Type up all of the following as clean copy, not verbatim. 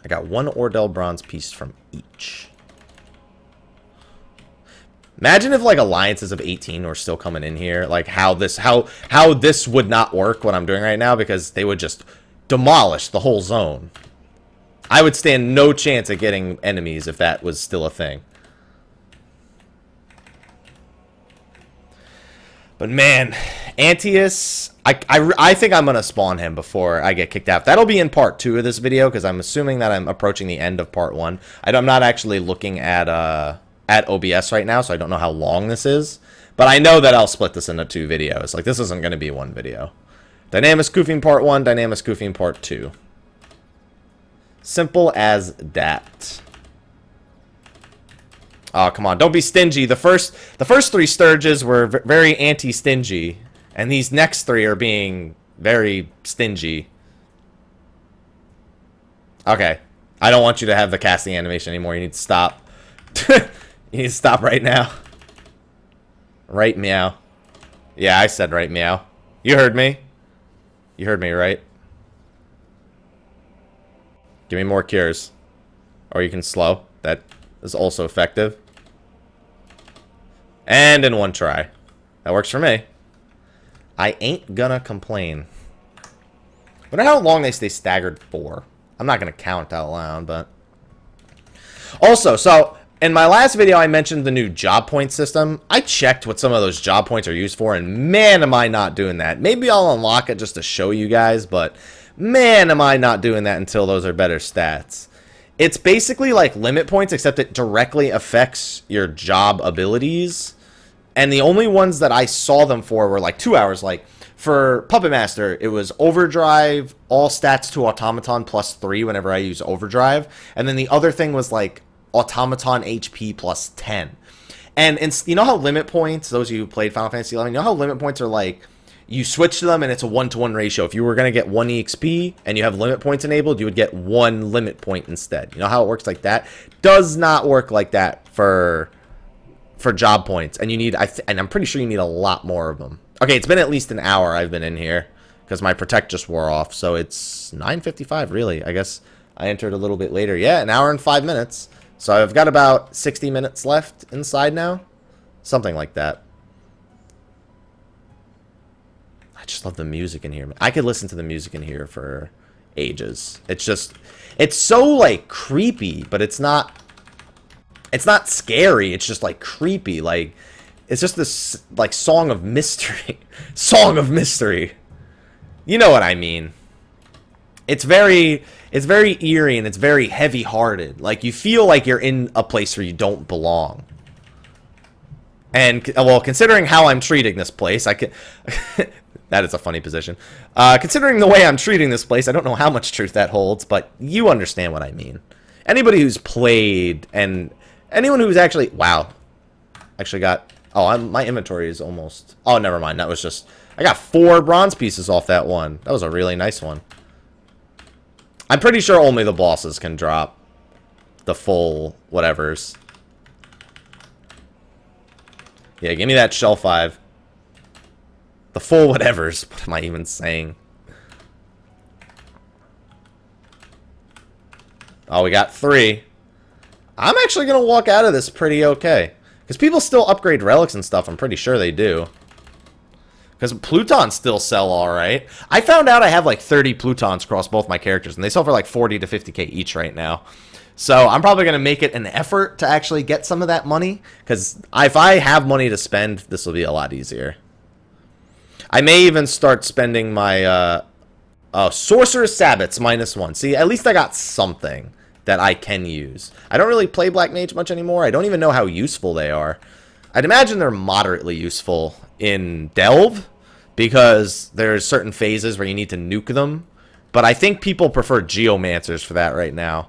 I got 1 Ordell bronze piece from each. Imagine if like alliances of 18 were still coming in here. Like how this would not work what I'm doing right now, because they would just demolish the whole zone. I would stand no chance at getting enemies if that was still a thing. But man, Antius, I think I'm going to spawn him before I get kicked out. That'll be in part 2 of this video, because I'm assuming that I'm approaching the end of part 1. I'm not actually looking at OBS right now, so I don't know how long this is. But I know that I'll split this into 2 videos. Like, this isn't going to be one video. Dynamis Qufim part 1, Dynamis Qufim part 2. Simple as that. Oh, come on. Don't be stingy. The first 3 Sturges were very anti-stingy. And these next 3 are being very stingy. Okay. I don't want you to have the casting animation anymore. You need to stop. You need to stop right now. Right meow. Yeah, I said right meow. You heard me. You heard me, right? Give me more cures. Or you can slow. That is also effective. And in 1 try. That works for me. I ain't gonna complain. Wonder how long they stay staggered for. I'm not gonna count out loud, but... Also, so, in my last video I mentioned the new job point system. I checked what some of those job points are used for, and man am I not doing that. Maybe I'll unlock it just to show you guys, but man am I not doing that until those are better stats. It's basically like limit points, except it directly affects your job abilities. And the only ones that I saw them for were like 2 hours. Like for Puppet Master, it was Overdrive, all stats to Automaton +3 whenever I use Overdrive. And then the other thing was like Automaton HP +10. And you know how limit points, those of you who played Final Fantasy XI, you know how limit points are like, you switch to them and it's a 1-to-1 ratio. If you were going to get 1 EXP and you have limit points enabled, you would get 1 limit point instead. You know how it works like that? Does not work like that for job points. And you need, and I'm pretty sure you need a lot more of them. Okay, it's been at least an hour I've been in here because my Protect just wore off. So it's 9:55 really. I guess I entered a little bit later. Yeah, an hour and 5 minutes. So I've got about 60 minutes left inside now. Something like that. I just love the music in here. I could listen to the music in here for ages. It's just, it's so like creepy, but it's not scary. It's just like creepy. Like, it's just this like song of mystery. Song of mystery. You know what I mean. It's very eerie and it's very heavy-hearted. Like, you feel like you're in a place where you don't belong. And, well, considering how I'm treating this place, I can... That is a funny position. Considering the way I'm treating this place, I don't know how much truth that holds, but you understand what I mean. Anybody who's played, and anyone who's actually... Wow. Actually got... Oh, my inventory is almost... Oh, never mind. That was just... I got 4 bronze pieces off that one. That was a really nice one. I'm pretty sure only the bosses can drop the full whatevers. Yeah, give me that shell 5. The full whatevers. What am I even saying? Oh, we got 3. I'm actually going to walk out of this pretty okay. Because people still upgrade relics and stuff. I'm pretty sure they do. Because Plutons still sell alright. I found out I have like 30 Plutons across both my characters. And they sell for like 40 to 50k each right now. So I'm probably going to make it an effort to actually get some of that money. Because if I have money to spend, this will be a lot easier. I may even start spending my Sorcerer's Sabbats -1. See, at least I got something that I can use. I don't really play Black Mage much anymore. I don't even know how useful they are. I'd imagine they're moderately useful in Delve, because there's certain phases where you need to nuke them. But I think people prefer Geomancers for that right now.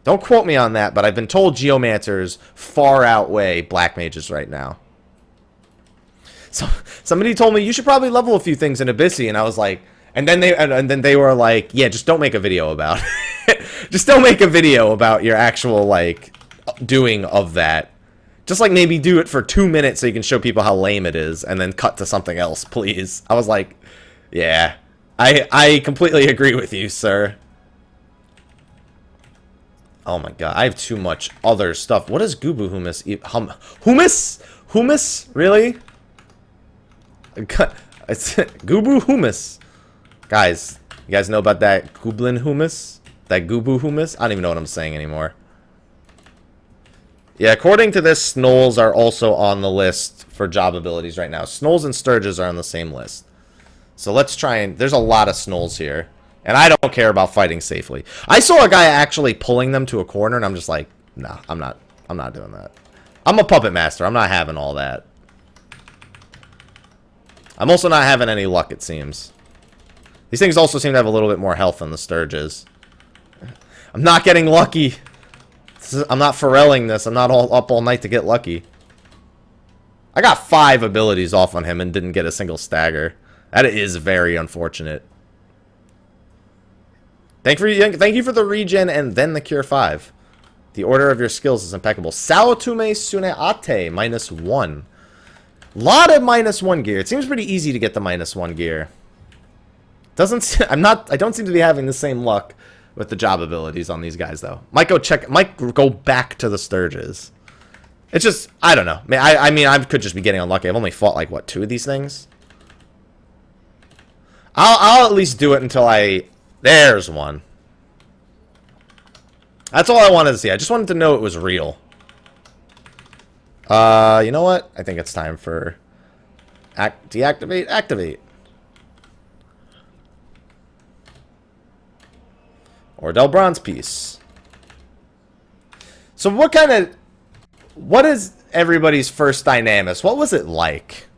Don't quote me on that, but I've been told Geomancers far outweigh Black Mages right now. So somebody told me you should probably level a few things in Abyssy, and I was like, and then they were like, yeah, just don't make a video about it. Just don't make a video about your actual like doing of that. Just like maybe do it for 2 minutes so you can show people how lame it is, and then cut to something else, please. I was like, yeah, I completely agree with you, sir. Oh my god, I have too much other stuff. What is Gubu Humus? Humus? Humus? Really? It's Gubu Humus. Guys, you guys know about that Gublin Humus? That Gubu Humus? I don't even know what I'm saying anymore. Yeah, according to this, Snolls are also on the list for job abilities right now. Snolls and Sturges are on the same list. So let's try and... There's a lot of Snolls here. And I don't care about fighting safely. I saw a guy actually pulling them to a corner, and I'm just like, nah, I'm not doing that. I'm a puppet master. I'm not having all that. I'm also not having any luck, it seems. These things also seem to have a little bit more health than the Sturges. I'm not getting lucky. I'm not Pharrelling this. I'm not up all night to get lucky. I got 5 abilities off on him and didn't get a single stagger. That is very unfortunate. Thank you for the regen and then the cure 5. The order of your skills is impeccable. Saotume Sune Ate, -1. Lot of -1 gear. It seems pretty easy to get the -1 gear. I don't seem to be having the same luck with the job abilities on these guys though. Might go back to the Sturges. It's just, I don't know. I mean, I could just be getting unlucky. I've only fought like what, 2 of these things. I'll at least do it until there's one. That's all I wanted to see. I just wanted to know it was real. You know what? I think it's time for deactivate, activate. Ordell bronze piece. So what is everybody's first Dynamis? What was it like?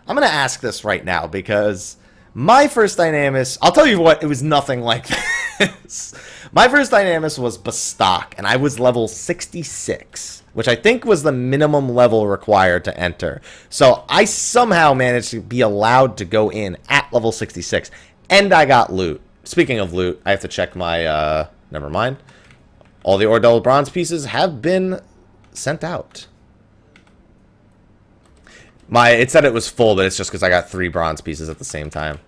I'm going to ask this right now because my first Dynamis, I'll tell you what, it was nothing like this. My first Dynamis was Bastok, and I was level 66, which I think was the minimum level required to enter. So I somehow managed to be allowed to go in at level 66, and I got loot. Speaking of loot, I have to check my, never mind. All the Ordell bronze pieces have been sent out. It said it was full, but it's just because I got 3 bronze pieces at the same time.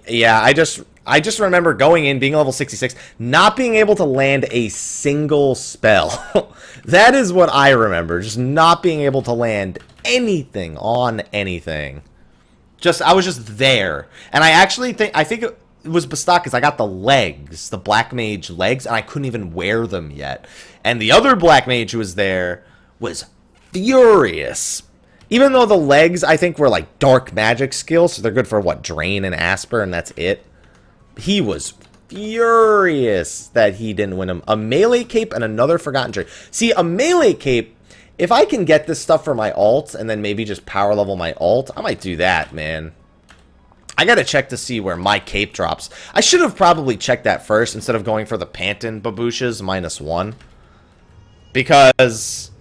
Yeah, I just remember going in, being level 66, not being able to land a single spell. That is what I remember, just not being able to land anything on anything. I was just there. And I think it was Bastok because I got the legs, the Black Mage legs, and I couldn't even wear them yet. And the other Black Mage who was there was furious. Even though the legs, I think, were like dark magic skills, so they're good for, what, Drain and Asper, and that's it. He was furious that he didn't win him. A melee cape and another Forgotten Tree. See, a melee cape, if I can get this stuff for my alt, and then maybe just power level my alt, I might do that, man. I gotta check to see where my cape drops. I should have probably checked that first, instead of going for the Panton Babouches -1. Because,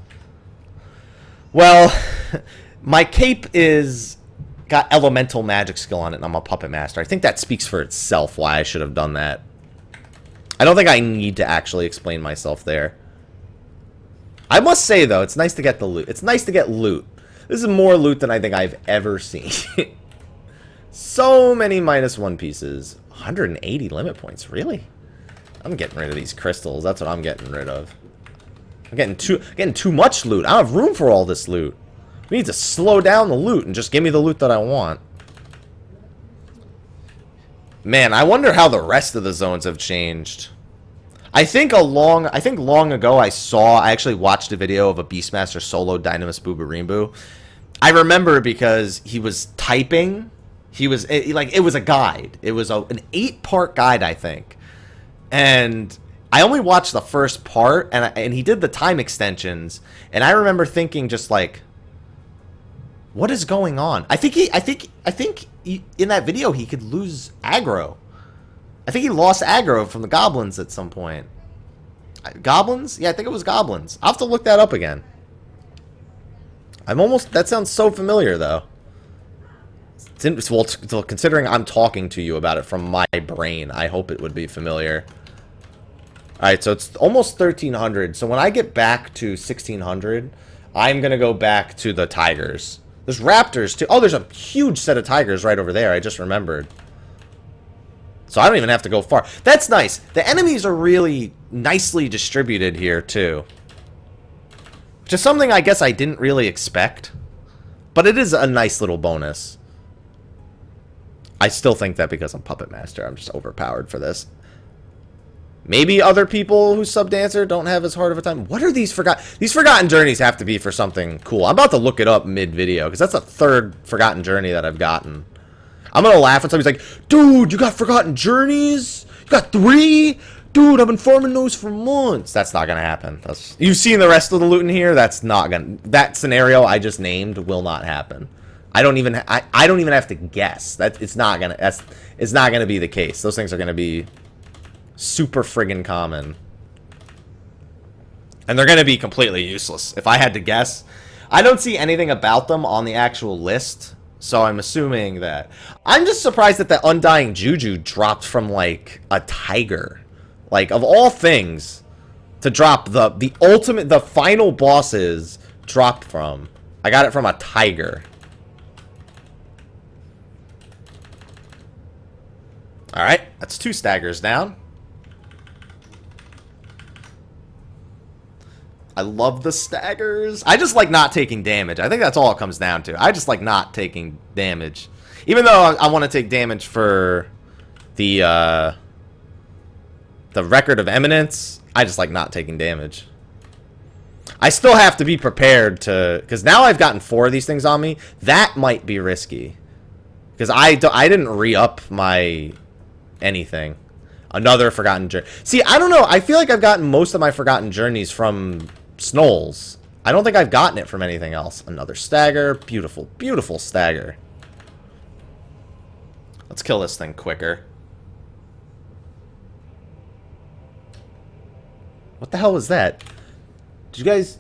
well, my cape got elemental magic skill on it, and I'm a puppet master. I think that speaks for itself why I should have done that. I don't think I need to actually explain myself there. I must say, though, it's nice to get the loot. It's nice to get loot. This is more loot than I think I've ever seen. So many -1 pieces. 180 limit points, really? I'm getting rid of these crystals. That's what I'm getting rid of. I'm getting too much loot. I don't have room for all this loot. We need to slow down the loot and just give me the loot that I want. Man, I wonder how the rest of the zones have changed. I think long ago I actually watched a video of a Beastmaster solo Dynamis Boobarimbu. I remember because he was typing. It was a guide. It was an 8-part guide, I think. And I only watched the first part, and he did the time extensions, and I remember thinking just like, what is going on? I think in that video he could lose aggro. I think he lost aggro from the goblins at some point. Goblins? Yeah, I think it was goblins. I'll have to look that up again. That sounds so familiar, though. Well, considering I'm talking to you about it from my brain, I hope it would be familiar. Alright, so it's almost 1300. So when I get back to 1600, I'm going to go back to the tigers. There's raptors, too. Oh, there's a huge set of tigers right over there. I just remembered. So I don't even have to go far. That's nice. The enemies are really nicely distributed here, too. Which is something I guess I didn't really expect. But it is a nice little bonus. I still think that because I'm Puppet Master, I'm just overpowered for this. Maybe other people who sub-dancer don't have as hard of a time. What are these forgotten... These forgotten journeys have to be for something cool. I'm about to look it up mid-video, because that's the third forgotten journey that I've gotten. I'm gonna laugh when somebody's like, dude, you got forgotten journeys? You got 3? Dude, I've been farming those for months. That's not gonna happen. You've seen the rest of the loot in here. That's not gonna... That scenario I just named will not happen. I don't even have to guess. It's not gonna be the case. Those things are gonna be super friggin' common. And they're gonna be completely useless. If I had to guess, I don't see anything about them on the actual list. So I'm assuming that... I'm just surprised that the Undying Juju dropped from, like, a tiger. Like, of all things, to drop the ultimate... The final bosses dropped from. I got it from a tiger. Alright, that's 2 staggers down. I love the staggers. I just like not taking damage. I think that's all it comes down to. I just like not taking damage. Even though I want to take damage for the Record of Eminence, I just like not taking damage. I still have to be prepared to... Because now I've gotten 4 of these things on me. That might be risky. Because I didn't re-up my anything. Another Forgotten Journey. See, I don't know. I feel like I've gotten most of my Forgotten Journeys from... Snolls. I don't think I've gotten it from anything else. Another stagger. Beautiful, beautiful stagger. Let's kill this thing quicker. What the hell was that? Did you guys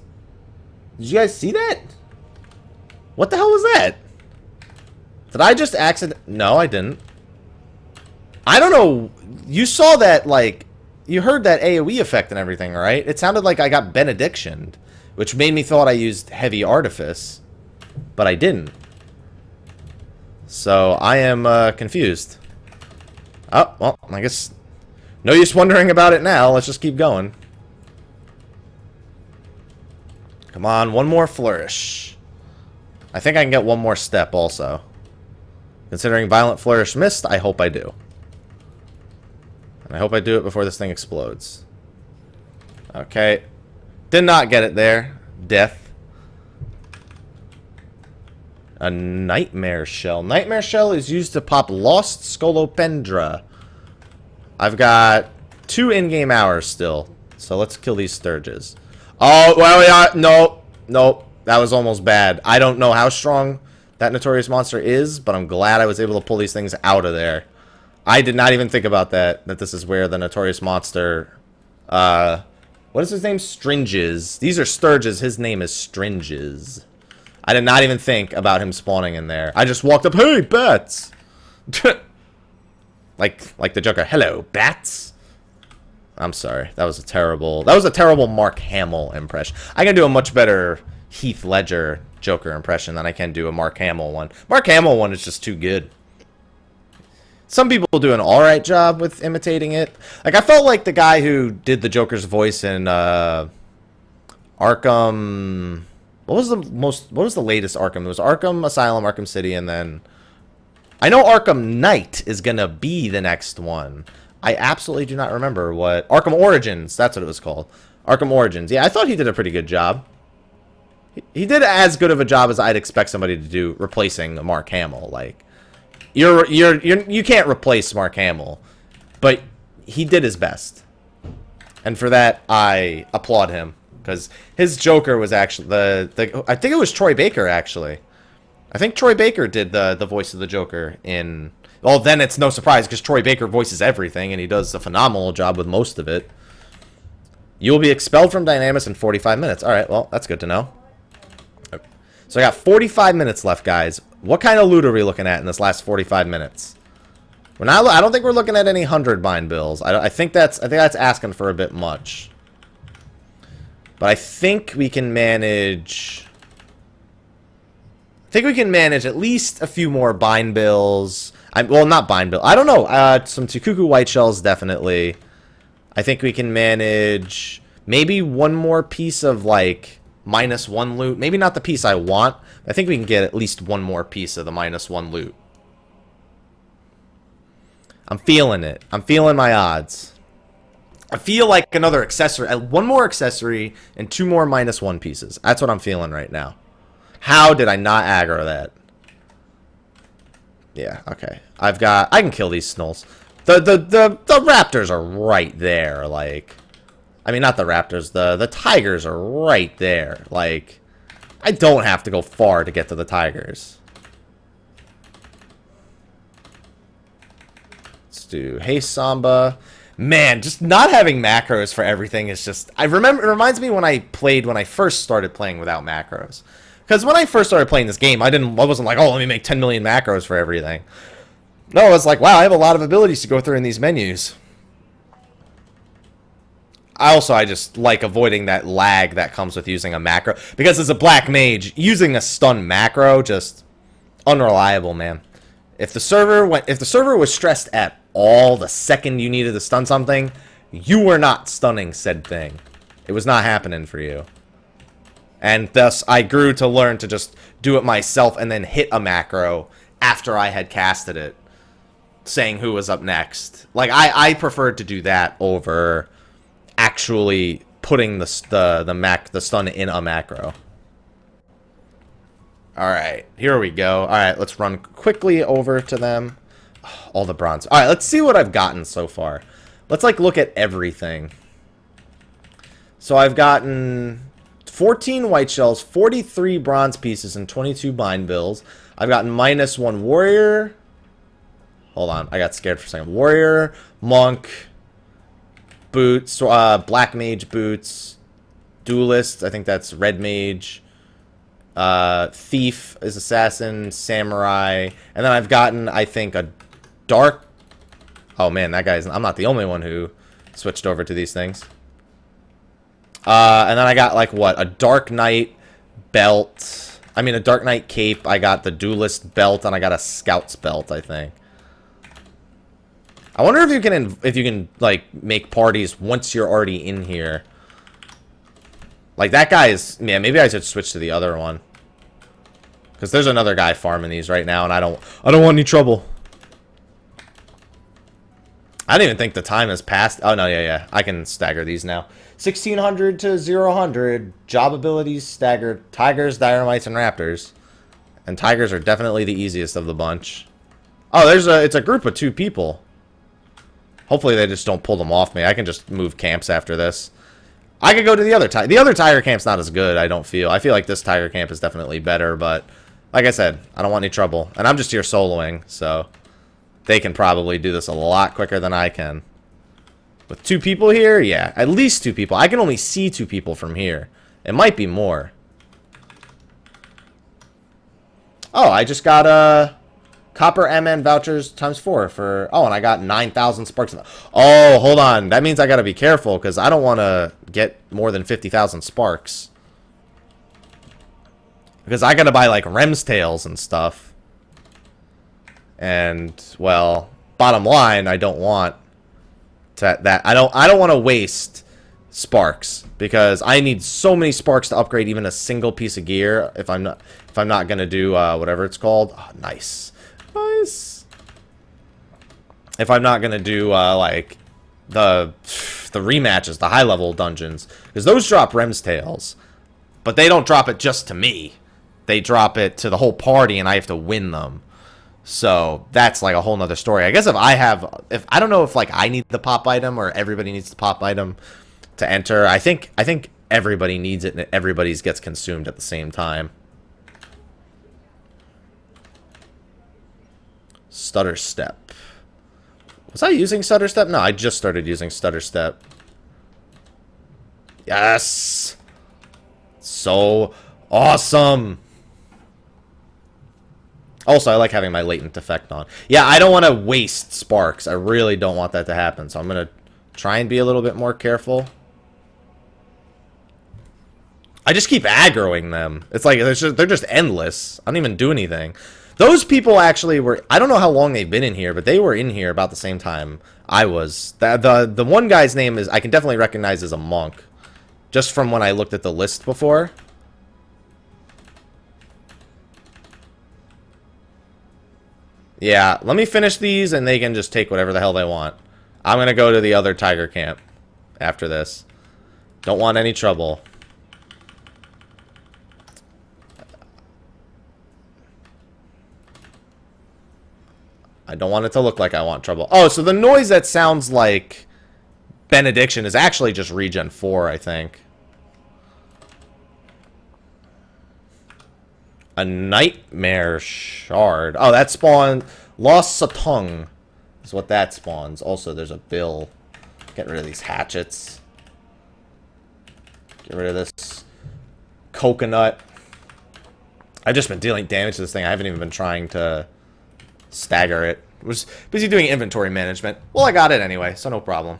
see that? What the hell was that? Did I just accident... No, I didn't. I don't know. You saw that, like... You heard that AoE effect and everything, right? It sounded like I got benedictioned, which made me thought I used heavy artifice, but I didn't. So I am confused. Oh, well, I guess no use wondering about it now. Let's just keep going. Come on, one more flourish. I think I can get one more step also. Considering Violent Flourish missed, I hope I do. I hope I do it before this thing explodes. Okay. Did not get it there. Death. A Nightmare Shell. Nightmare Shell is used to pop Lost Scolopendra. I've got 2 in-game hours still. So let's kill these Sturges. Oh, well, yeah. No. Nope. That was almost bad. I don't know how strong that Notorious Monster is, but I'm glad I was able to pull these things out of there. I did not even think about that this is where the Notorious Monster, what is his name? Stringes. These are Sturges. His name is Stringes. I did not even think about him spawning in there. I just walked up, hey, bats! like the Joker, hello, bats? I'm sorry. That was a terrible Mark Hamill impression. I can do a much better Heath Ledger Joker impression than I can do a Mark Hamill one. Mark Hamill one is just too good. Some people do an alright job with imitating it. Like, I felt like the guy who did the Joker's voice in Arkham... What was the latest Arkham? It was Arkham Asylum, Arkham City, and then... I know Arkham Knight is gonna be the next one. I absolutely do not remember what... Arkham Origins, that's what it was called. Arkham Origins. Yeah, I thought he did a pretty good job. He did as good of a job as I'd expect somebody to do replacing Mark Hamill, like... You can't replace Mark Hamill, but he did his best, and for that I applaud him because his Joker was actually I think it was Troy Baker actually. I think Troy Baker did the voice of the Joker in. Well, then it's no surprise because Troy Baker voices everything and he does a phenomenal job with most of it. You will be expelled from Dynamis in 45 minutes. All right, well that's good to know. So I got 45 minutes left, guys. What kind of loot are we looking at in this last 45 minutes? I don't think we're looking at any 100 bind bills. I think that's asking for a bit much. But I think we can manage... I think we can manage at least a few more bind bills. Well, not bind build. I don't know. Some Tukuku white shells, definitely. I think we can manage maybe one more piece of, like, -1 loot. Maybe not the piece I want. I think we can get at least one more piece of the -1 loot. I'm feeling it. I'm feeling my odds. I feel like another accessory. One more accessory and 2 more -1 pieces. That's what I'm feeling right now. How did I not aggro that? Yeah, okay. I can kill these snulls. The raptors are right there, like. I mean, not the raptors, the tigers are right there. Like, I don't have to go far to get to the tigers. Let's do Hey Samba. Man, just not having macros for everything is just... it reminds me when I first started playing without macros. Because when I first started playing this game, I wasn't like, oh, let me make 10 million macros for everything. No, I was like, wow, I have a lot of abilities to go through in these menus. I just like avoiding that lag that comes with using a macro. Because as a black mage, using a stun macro, just unreliable, man. If the server was stressed at all the second you needed to stun something, you were not stunning said thing. It was not happening for you. And thus, I grew to learn to just do it myself and then hit a macro after I had casted it, saying who was up next. Like, I preferred to do that over actually putting the stun in a macro. Alright, here we go. Alright, let's run quickly over to them. Oh, all the bronze. Alright, let's see what I've gotten so far. Let's, like, look at everything. So I've gotten 14 white shells, 43 bronze pieces, and 22 bind bills. I've gotten -1 warrior. Hold on, I got scared for a second. Warrior, monk, boots, black mage boots, duelist, I think that's red mage, thief is assassin, samurai, and then I've gotten, I think, a dark... Oh man, that guy's... I'm not the only one who switched over to these things. And then I got, like, what? A Dark Knight belt. I mean, a Dark Knight cape. I got the Duelist belt, and I got a Scout's belt, I think. I wonder if you can, like, make parties once you're already in here. Like, that guy is... Yeah, maybe I should switch to the other one. Because there's another guy farming these right now, and I don't want any trouble. I don't even think the time has passed. Oh, no, yeah. I can stagger these now. 1600 to 0-100. Job abilities staggered. Tigers, dynamites, and raptors. And tigers are definitely the easiest of the bunch. Oh, it's a group of 2 people. Hopefully they just don't pull them off me. I can just move camps after this. I could go to the other tiger. The other tiger camp's not as good, I don't feel. I feel like this tiger camp is definitely better, but like I said, I don't want any trouble. And I'm just here soloing, so they can probably do this a lot quicker than I can. With 2 people here, yeah, at least 2 people. I can only see 2 people from here. It might be more. Oh, I just got copper MN vouchers ×4 for... Oh, and I got 9,000 sparks. Oh, hold on. That means I gotta be careful, because I don't want to get more than 50,000 sparks. Because I gotta buy, like, Rem's tails and stuff. And, well, bottom line, I don't want I don't want to waste sparks, because I need so many sparks to upgrade even a single piece of gear if I'm not gonna do whatever it's called. Oh, nice. If I'm not gonna do like the rematches, the high level dungeons, because those drop Rem's tails, but they don't drop it just to me. They drop it to the whole party, and I have to win them. So that's like a whole nother story. I guess if I don't know if like I need the pop item or everybody needs the pop item to enter. I think everybody needs it, and everybody's gets consumed at the same time. Stutter step. Was I using stutter step? No, I just started using stutter step. Yes. So awesome. Also, I like having my latent effect on. Yeah, I don't want to waste sparks. I really don't want that to happen. So I'm going to try and be a little bit more careful. I just keep aggroing them. It's like they're just endless. I don't even do anything. Those people actually were... I don't know how long they've been in here, but they were in here about the same time I was. The one guy's name is... I can definitely recognize as a monk. Just from when I looked at the list before. Yeah, let me finish these and they can just take whatever the hell they want. I'm going to go to the other tiger camp after this. Don't want any trouble. I don't want it to look like I want trouble. Oh, so the noise that sounds like benediction is actually just regen 4, I think. A nightmare shard. Oh, that spawned... Lost Satung is what that spawns. Also, there's a bill. Get rid of these hatchets. Get rid of this coconut. I've just been dealing damage to this thing. I haven't even been trying to stagger it. I was busy doing inventory management. Well, I got it anyway, so no problem.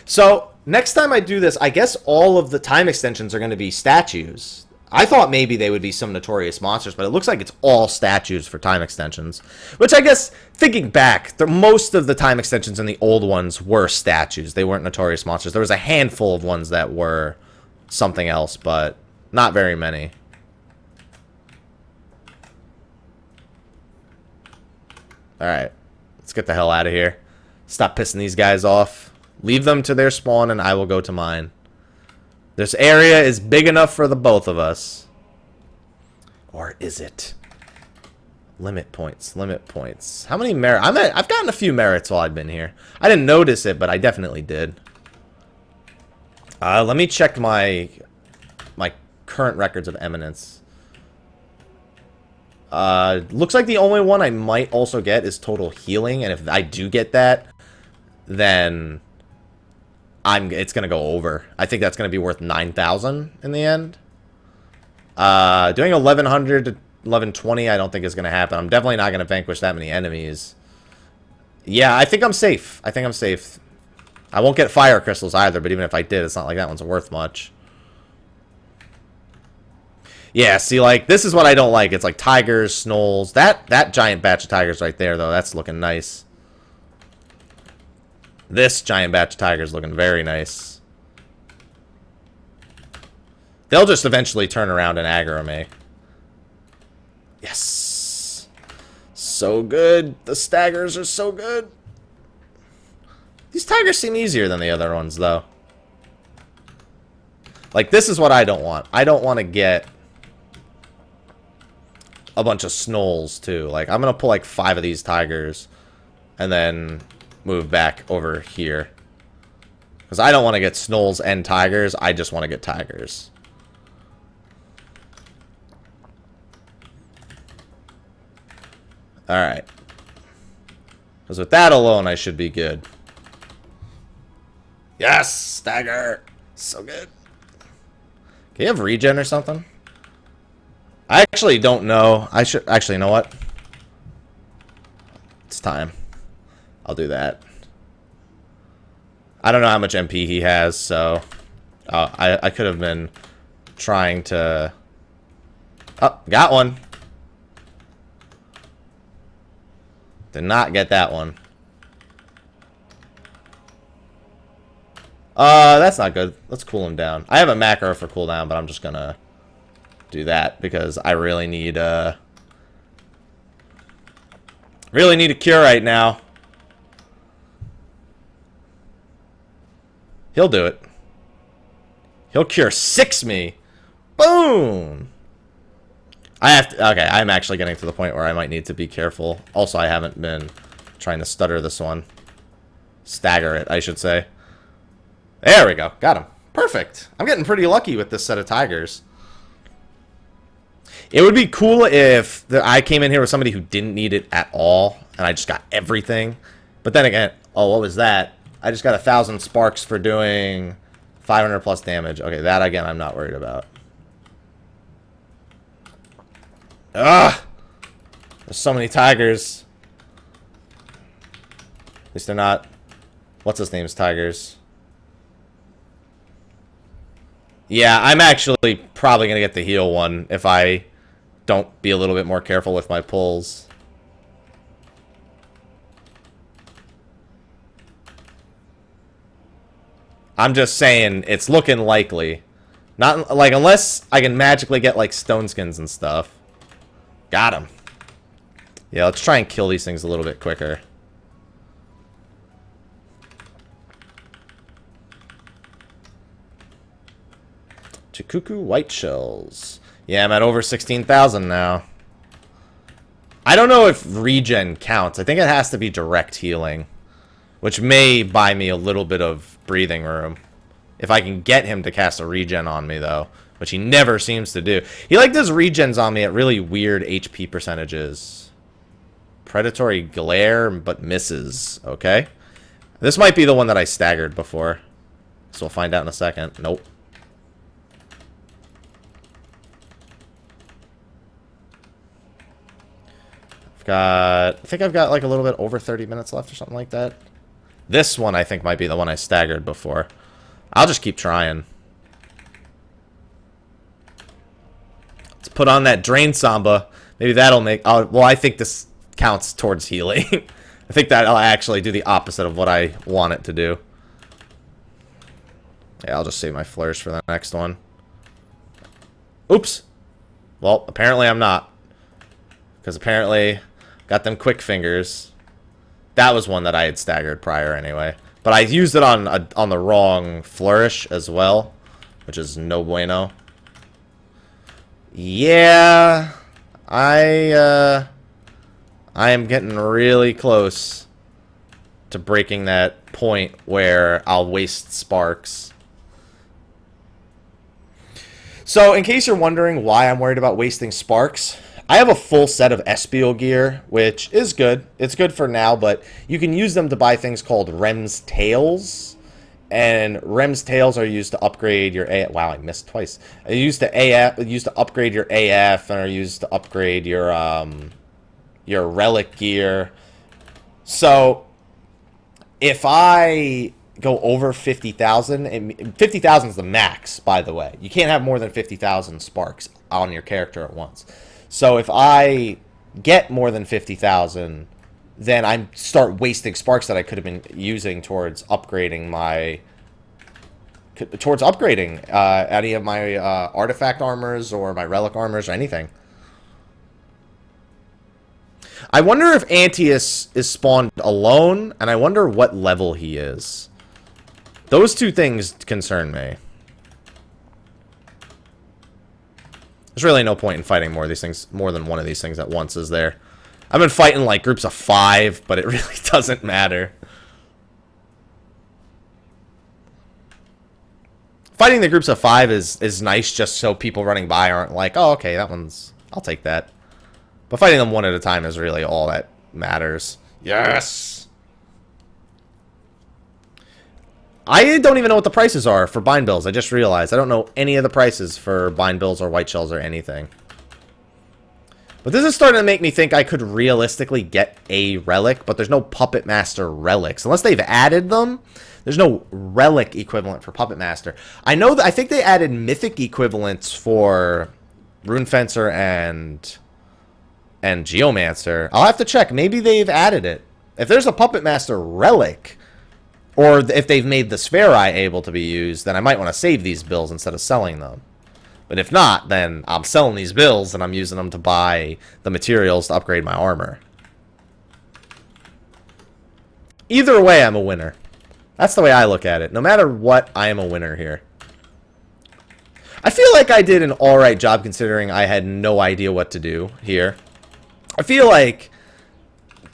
So, next time I do this, I guess all of the time extensions are going to be statues. I thought maybe they would be some notorious monsters, but it looks like it's all statues for time extensions. Which I guess, thinking back, most of the time extensions in the old ones were statues. They weren't notorious monsters. There was a handful of ones that were something else, but not very many. Alright, let's get the hell out of here. Stop pissing these guys off. Leave them to their spawn and I will go to mine. This area is big enough for the both of us. Or is it? Limit points, limit points. How many merit? I've gotten a few merits while I've been here. I didn't notice it, but I definitely did. Let me check my current records of eminence. Looks like the only one I might also get is total healing, and if I do get that, then it's gonna go over. I think that's gonna be worth 9,000 in the end. Doing 1,100 to 1,120, I don't think is gonna happen. I'm definitely not gonna vanquish that many enemies. Yeah, I think I'm safe. I think I'm safe. I won't get fire crystals either, but even if I did, it's not like that one's worth much. Yeah, see, like, this is what I don't like. It's like tigers, snolls. That giant batch of tigers right there, though, that's looking nice. This giant batch of tigers looking very nice. They'll just eventually turn around and aggro me. Yes. So good. The staggers are so good. These tigers seem easier than the other ones, though. Like, this is what I don't want. I don't want to get a bunch of snolls, too. Like, I'm going to pull, like, 5 of these tigers and then move back over here. Because I don't want to get snolls and tigers. I just want to get tigers. Alright. Because with that alone, I should be good. Yes! Stagger! So good. Can you have regen or something? I actually don't know. I should... Actually, you know what? It's time. I'll do that. I don't know how much MP he has, so... I could have been trying to... Oh, got one. Did not get that one. That's not good. Let's cool him down. I have a macro for cooldown, but I'm just gonna do that because I really need a cure right now. He'll do it. He'll cure 6 me. Boom. I have to, okay, I'm actually getting to the point where I might need to be careful. Also, I haven't been trying to stutter this one. Stagger it, I should say. There we go. Got him. Perfect. I'm getting pretty lucky with this set of tigers. It would be cool if I came in here with somebody who didn't need it at all, and I just got everything. But then again, oh, what was that? I just got 1,000 sparks for doing 500 plus damage. Okay, that again, I'm not worried about. Ugh! There's so many tigers. At least they're not... What's his name's tigers? Yeah, I'm actually probably going to get the heal one if I don't be a little bit more careful with my pulls. I'm just saying it's looking likely. Not like unless I can magically get like stone skins and stuff. Got him. Yeah, let's try and kill these things a little bit quicker. Chikuku white shells. Yeah, I'm at over 16,000 now. I don't know if regen counts. I think it has to be direct healing, which may buy me a little bit of breathing room. If I can get him to cast a regen on me, though, which he never seems to do. He, like, does regens on me at really weird HP percentages. Predatory glare, but misses. Okay. This might be the one that I staggered before. So we'll find out in a second. Nope. I think I've got like a little bit over 30 minutes left or something like that. This one I think might be the one I staggered before. I'll just keep trying. Let's put on that Drain Samba. Maybe that'll make... well, I think this counts towards healing. I think that'll actually do the opposite of what I want it to do. Yeah, I'll just save my flourish for the next one. Oops. Well, apparently I'm not. Because apparently... got them quick fingers. That was one that I had staggered prior anyway. But I used it on the wrong flourish as well, which is no bueno. Yeah, I am getting really close to breaking that point where I'll waste sparks. So, in case you're wondering why I'm worried about wasting sparks, I have a full set of Espial gear, which is good. It's good for now, but you can use them to buy things called Rem's Tails. And Rem's Tails are used to upgrade your AF. Wow, I missed twice. Used to upgrade your AF, and are used to upgrade your relic gear. So if I go over 50,000, and 50,000 is the max, by the way. You can't have more than 50,000 sparks on your character at once. So if I get more than 50,000, then I start wasting sparks that I could have been using towards upgrading any of my artifact armors or my relic armors or anything. I wonder if Antius is spawned alone, and I wonder what level he is. Those two things concern me. There's really no point in fighting more of these things, more than one of these things at once, is there? I've been fighting like groups of 5, but it really doesn't matter. Fighting the groups of 5 is nice, just so people running by aren't like, oh, okay, that one's... I'll take that. But fighting them one at a time is really all that matters. Yes! I don't even know what the prices are for bind bills. I just realized. I don't know any of the prices for bind bills or white shells or anything. But this is starting to make me think I could realistically get a relic, but there's no Puppet Master relics. Unless they've added them, there's no relic equivalent for Puppet Master. I know that I think they added mythic equivalents for Rune Fencer and Geomancer. I'll have to check. Maybe they've added it. If there's a Puppet Master relic, or if they've made the Spherai able to be used, then I might want to save these bills instead of selling them. But if not, then I'm selling these bills and I'm using them to buy the materials to upgrade my armor. Either way, I'm a winner. That's the way I look at it. No matter what, I am a winner here. I feel like I did an alright job considering I had no idea what to do here. I feel like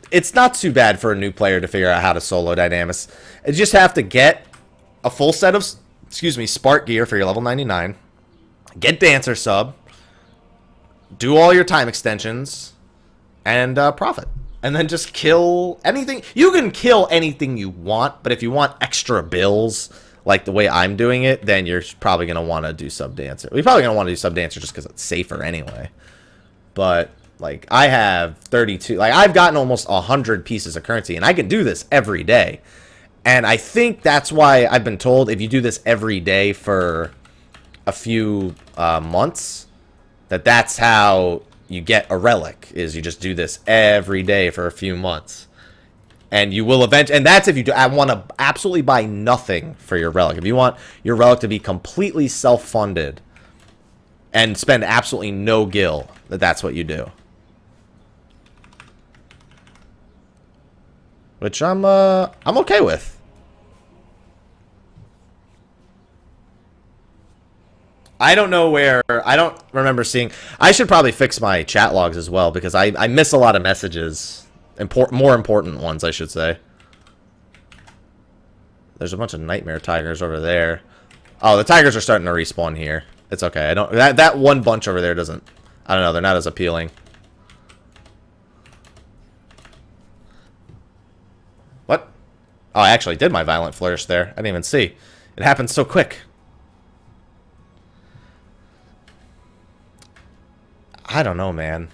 it's not too bad for a new player to figure out how to solo Dynamis. You just have to get a full set of, Spark gear for your level 99. Get Dancer sub. Do all your time extensions. And profit. And then just kill anything. You can kill anything you want, but if you want extra bills, like the way I'm doing it, then you're probably going to want to do Sub Dancer. You're probably going to want to do Sub Dancer just because it's safer anyway. But, like, I have 32. Like, I've gotten almost 100 pieces of currency, and I can do this every day. And I think that's why I've been told if you do this every day for a few months, that's how you get a relic, is you just do this every day for a few months. And you will eventually, and that's if you do. I want to absolutely buy nothing for your relic. If you want your relic to be completely self-funded and spend absolutely no gil, that's what you do. Which I'm okay with. I don't know where, I don't remember seeing, I should probably fix my chat logs as well, because I miss a lot of messages, more important ones, I should say. There's a bunch of nightmare tigers over there. Oh, the tigers are starting to respawn here. It's okay, I don't, that one bunch over there doesn't, I don't know, they're not as appealing. What? Oh, I actually did my violent flourish there. I didn't even see. It happened so quick. I don't know, man.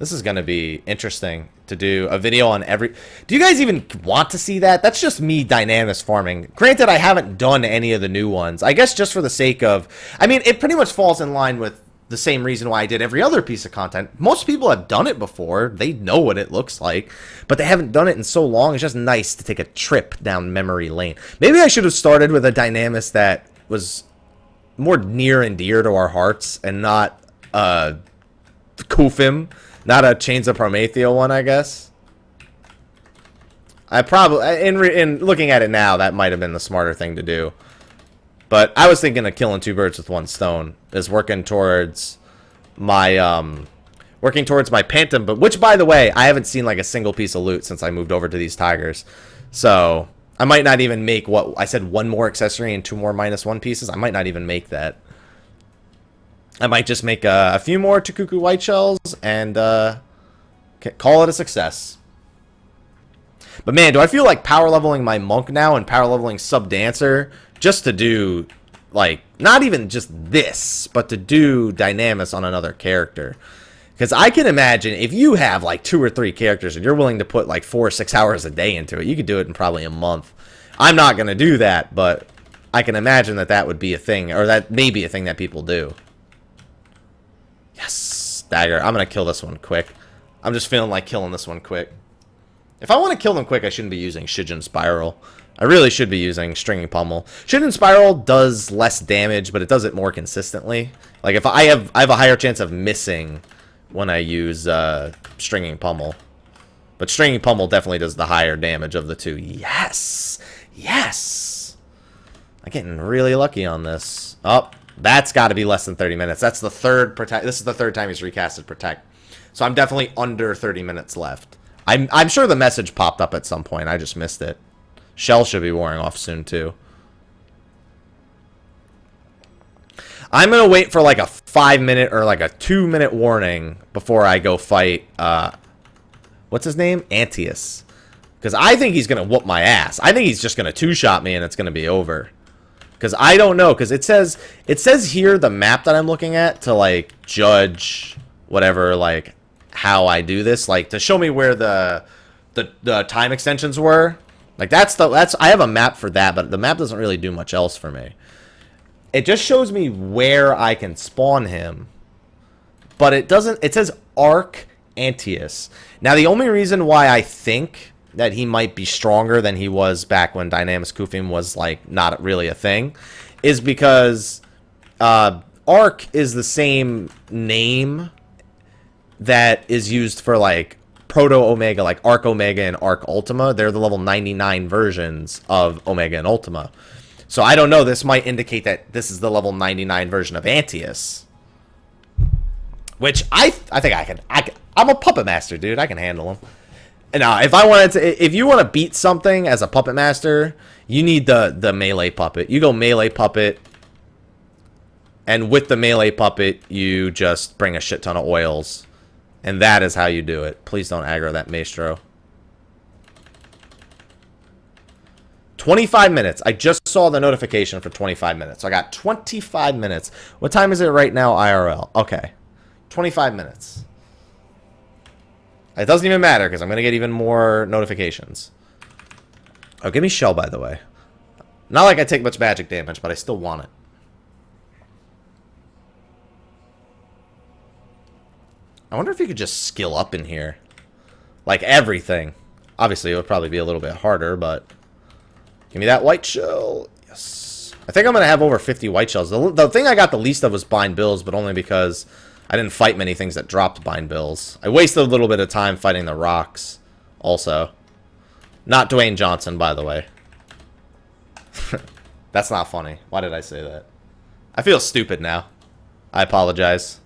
This is going to be interesting to do a video on every... Do you guys even want to see that? That's just me Dynamis farming. Granted, I haven't done any of the new ones. I guess just for the sake of... I mean, it pretty much falls in line with the same reason why I did every other piece of content. Most people have done it before. They know what it looks like. But they haven't done it in so long. It's just nice to take a trip down memory lane. Maybe I should have started with a Dynamis that was more near and dear to our hearts and not... Qufim, not a Chains of Promethea one, I guess. I probably, in looking at it now, that might have been the smarter thing to do. But I was thinking of killing two birds with one stone, is working towards my Pantom, but which, by the way, I haven't seen like a single piece of loot since I moved over to these tigers. So I might not even make what I said, one more accessory and two more -1 pieces. I might not even make that. I might just make a few more Tukuku white shells and call it a success. But man, do I feel like power leveling my monk now and power leveling sub dancer just to do, like, not even just this, but to do Dynamis on another character. Because I can imagine if you have like 2 or 3 characters and you're willing to put like 4 or 6 hours a day into it, you could do it in probably a month. I'm not going to do that, but I can imagine that that would be a thing, or that may be a thing that people do. Yes, dagger. I'm going to kill this one quick. I'm just feeling like killing this one quick. If I want to kill them quick, I shouldn't be using Shijin Spiral. I really should be using Stringing Pummel. Shijin Spiral does less damage, but it does it more consistently. Like, if I have a higher chance of missing when I use Stringing Pummel. But Stringing Pummel definitely does the higher damage of the two. Yes! Yes! I'm getting really lucky on this. Oh. That's got to be less than 30 minutes. That's the third Protect. This is the third time he's recasted Protect. So I'm definitely under 30 minutes left. I'm sure the message popped up at some point. I just missed it. Shell should be wearing off soon, too. I'm going to wait for like a 5-minute or like a 2-minute warning before I go fight, what's his name? Antius. Because I think he's going to whoop my ass. I think he's just going to 2-shot me and it's going to be over. Because I don't know, because it says here, the map that I'm looking at, to like judge whatever, like how I do this, like to show me where the time extensions were. Like that's I have a map for that, but the map doesn't really do much else for me. It just shows me where I can spawn him, but it doesn't. It says Arc Antius. Now the only reason why I think that he might be stronger than he was back when Dynamis Qufim was like not really a thing is because Arc is the same name that is used for like Proto Omega, like Arc Omega and Arc Ultima. They're the level 99 versions of Omega and Ultima. So I don't know, this might indicate that this is the level 99 version of Antius. Which I think I can I'm a puppet master, dude. I can handle him. Now, if you want to beat something as a puppet master, you need the melee puppet. You go melee puppet, and with the melee puppet, you just bring a shit ton of oils, and that is how you do it. Please don't aggro that maestro. 25 minutes. I just saw the notification for 25 minutes. So I got 25 minutes. What time is it right now, IRL? Okay, 25 minutes. It doesn't even matter, because I'm going to get even more notifications. Oh, give me Shell, by the way. Not like I take much magic damage, but I still want it. I wonder if you could just skill up in here. Like everything. Obviously, it would probably be a little bit harder, but... Give me that white shell. Yes. I think I'm going to have over 50 white shells. The thing I got the least of was bind bills, but only because I didn't fight many things that dropped bind bills. I wasted a little bit of time fighting the rocks also. Not Dwayne Johnson, by the way. That's not funny. Why did I say that? I feel stupid now. I apologize.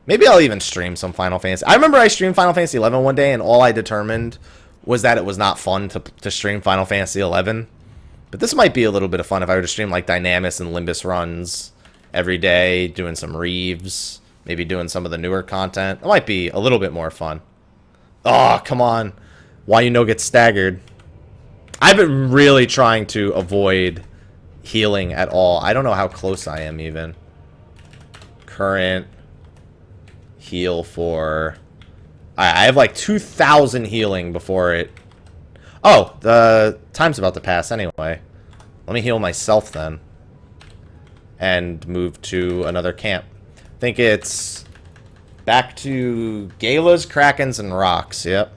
Maybe I'll even stream some Final Fantasy. I remember I streamed Final Fantasy 11 one day, and all I determined was that it was not fun to stream Final Fantasy 11. But this might be a little bit of fun if I were to stream like Dynamis and Limbus runs every day, doing some Reeves, maybe doing some of the newer content. It might be a little bit more fun. Oh, come on. Why you no get staggered? I've been really trying to avoid healing at all. I don't know how close I am even. Current heal for... I have like 2,000 healing before it... Oh, the time's about to pass anyway. Let me heal myself then. And move to another camp. I think it's back to Galas, Krakens, and Rocks. Yep.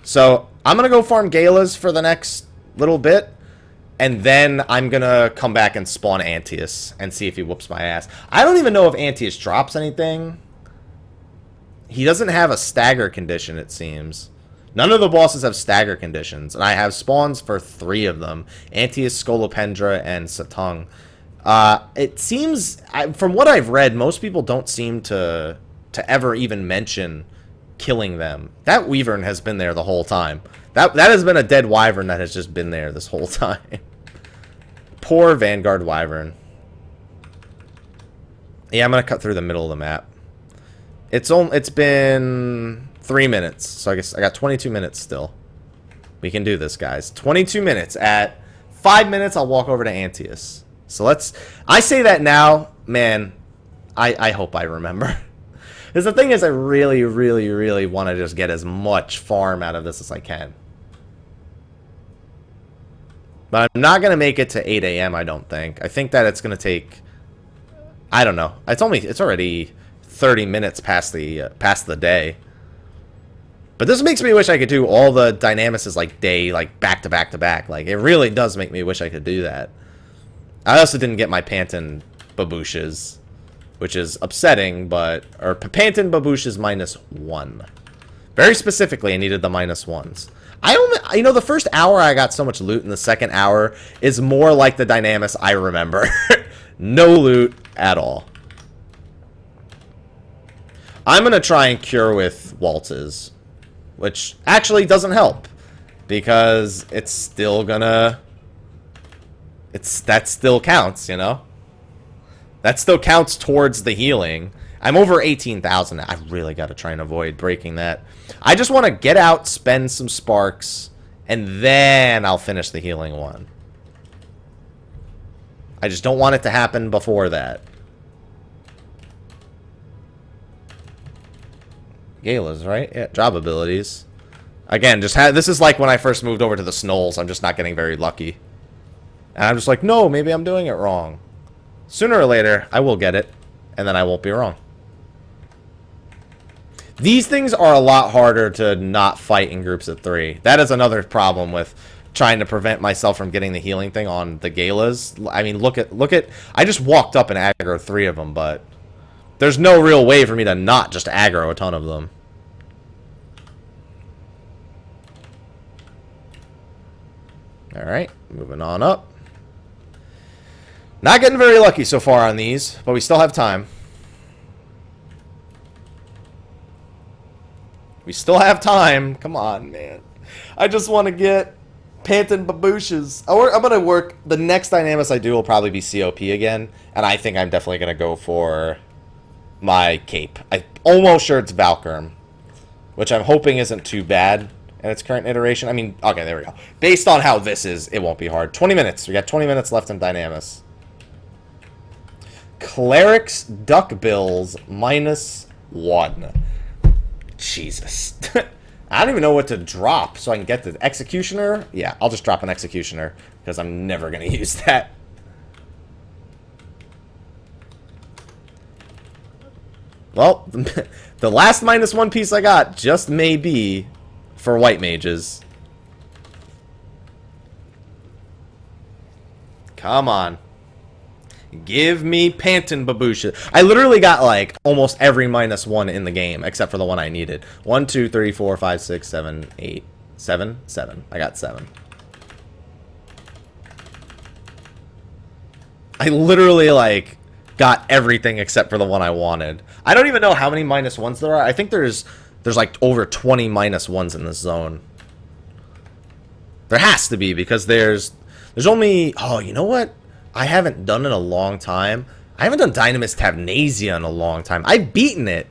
So, I'm going to go farm Galas for the next little bit. And then I'm going to come back and spawn Antius and see if he whoops my ass. I don't even know if Antius drops anything. He doesn't have a stagger condition, it seems. None of the bosses have stagger conditions. And I have spawns for 3 of them. Antius, Scolopendra, and Satung. It seems, from what I've read, most people don't seem to ever even mention killing them. That Wyvern has been there the whole time. That has been a dead Wyvern that has just been there this whole time. Poor Vanguard Wyvern. Yeah, I'm going to cut through the middle of the map. It's been 3 minutes, so I guess I got 22 minutes still. We can do this, guys. 22 minutes. At 5 minutes, I'll walk over to Antius. So let's... I say that now, man, I hope I remember. Because the thing is, I really, really, really want to just get as much farm out of this as I can. But I'm not going to make it to 8 a.m., I don't think. I think that it's going to take... I don't know. It's already 30 minutes past the day. But this makes me wish I could do all the Dynamises like day, like back to back to back. Like, it really does make me wish I could do that. I also didn't get my Panton Babouches, which is upsetting, but... Or Panton Babouches -1. Very specifically, I needed the -1s. You know, the first hour I got so much loot, and the second hour is more like the Dynamis I remember. No loot at all. I'm going to try and cure with waltzes, which actually doesn't help, because it's still gonna... That still counts, you know? That still counts towards the healing. I'm over 18,000. I really got to try and avoid breaking that. I just want to get out, spend some sparks, and then I'll finish the healing one. I just don't want it to happen before that. Galas, right? Yeah, job abilities. Again, this is like when I first moved over to the Snolls. I'm just not getting very lucky. And I'm just like, no, maybe I'm doing it wrong. Sooner or later, I will get it, and then I won't be wrong. These things are a lot harder to not fight in groups of 3. That is another problem with trying to prevent myself from getting the healing thing on the Galas. I mean, look at... I just walked up and aggro 3 of them, but... There's no real way for me to not just aggro a ton of them. Alright, moving on up. Not getting very lucky so far on these, but we still have time. We still have time. Come on, man. I just want to get Panton Babouches. I'm going to work... The next Dynamis I do will probably be COP again, and I think I'm definitely going to go for my cape. I'm almost sure it's Valkyr, which I'm hoping isn't too bad in its current iteration. I mean, okay, there we go. Based on how this is, it won't be hard. 20 minutes. We got 20 minutes left in Dynamis. Cleric's Duckbills -1. Jesus. I don't even know what to drop so I can get the Executioner. Yeah, I'll just drop an Executioner because I'm never going to use that. Well, the last -1 piece I got just may be for white mages. Come on. Give me Panton Babusha. I literally got, like, almost every -1 in the game, except for the one I needed. 1, 2, 3, 4, 5, 6, 7, 8, 7, 7. I got 7. I literally, like, got everything except for the one I wanted. I don't even know how many -1s there are. I think there's like, over 20 -1s in this zone. There has to be, because there's only... Oh, you know what? I haven't done in a long time. I haven't done Dynamis Qufim in a long time. I've beaten it,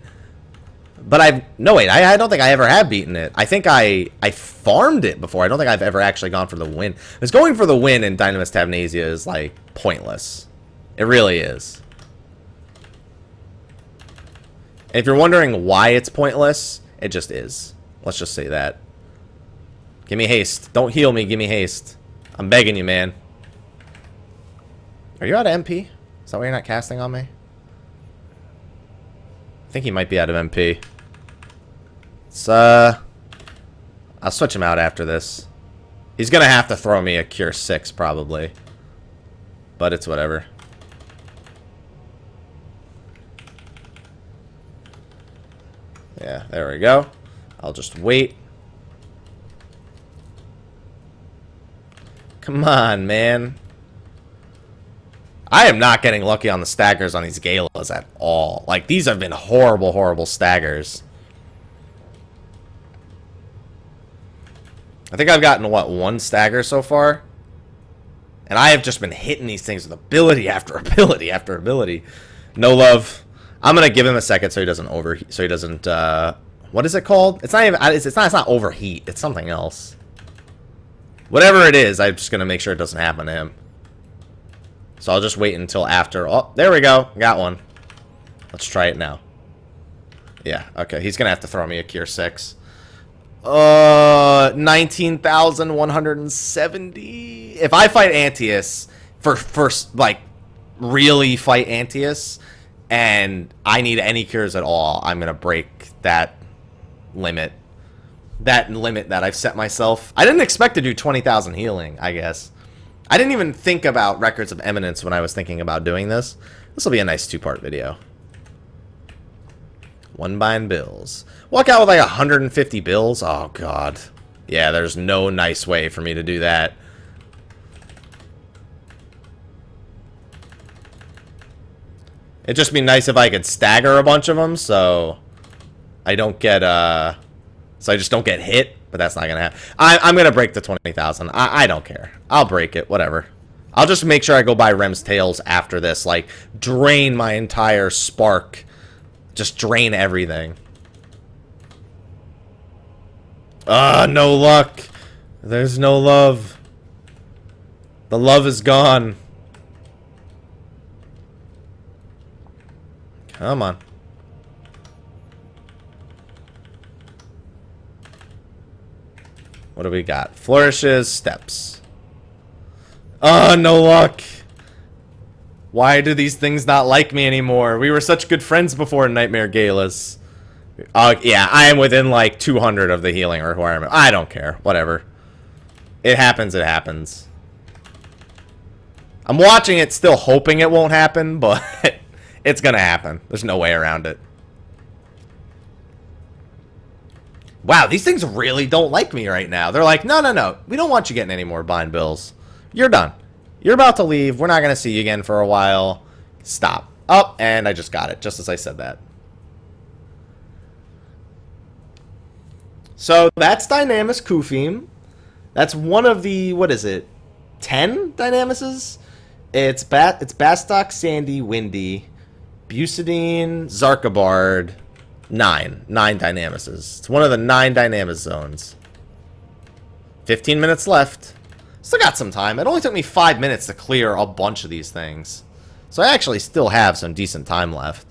but no, wait, I don't think I ever have beaten it. I think I farmed it before. I don't think I've ever actually gone for the win. Because going for the win in Dynamis Qufim is, like, pointless. It really is. And if you're wondering why it's pointless, it just is. Let's just say that. Give me haste. Don't heal me. Give me haste. I'm begging you, man. Are you out of MP? Is that why you're not casting on me? I think he might be out of MP. It's, I'll switch him out after this. He's gonna have to throw me a Cure 6, probably. But it's whatever. Yeah, there we go. I'll just wait. Come on, man. I am not getting lucky on the staggers on these galas at all. Like, these have been horrible, horrible staggers. I think I've gotten, what, 1 stagger so far? And I have just been hitting these things with ability after ability after ability. No love. I'm gonna give him a second so he doesn't overheat. So he doesn't. What is it called? It's not even. It's not overheat. It's something else. Whatever it is, I'm just gonna make sure it doesn't happen to him. So I'll just wait until after. Oh, there we go. Got one. Let's try it now. Yeah. Okay. He's gonna have to throw me a Cure 6. 19,170. If I fight Antius for first, like, really fight Antius, and I need any cures at all, I'm gonna break that limit. That limit that I've set myself. I didn't expect to do 20,000 healing, I guess. I didn't even think about Records of Eminence when I was thinking about doing this. This will be a nice 2-part video. 1 bind bills. Walk out with like 150 bills? Oh, God. Yeah, there's no nice way for me to do that. It'd just be nice if I could stagger a bunch of them, so I don't get, so I just don't get hit, but that's not gonna happen. I'm gonna break the 20,000. I don't care. I'll break it, whatever. I'll just make sure I go buy Rem's Tails after this, like, drain my entire spark. Just drain everything. No luck. There's no love. The love is gone. Come on. What do we got? Flourishes, steps. No luck. Why do these things not like me anymore? We were such good friends before Nightmare Galas. Yeah, I am within like 200 of the healing requirement. I don't care. Whatever. It happens, it happens. I'm watching it still hoping it won't happen, but it's gonna happen. There's no way around it. Wow, these things really don't like me right now. They're like, no, no, no. We don't want you getting any more bind bills. You're done. You're about to leave. We're not going to see you again for a while. Stop. Oh, and I just got it, just as I said that. So that's Dynamis Qufim. That's one of the, what is it, 10 Dynamises? It's Bastok, Sandy, Windy, Bucidine, Zarkabard. 9 Dynamises. It's one of the 9 Dynamis zones. 15 minutes left. Still got some time. It only took me 5 minutes to clear a bunch of these things. So I actually still have some decent time left.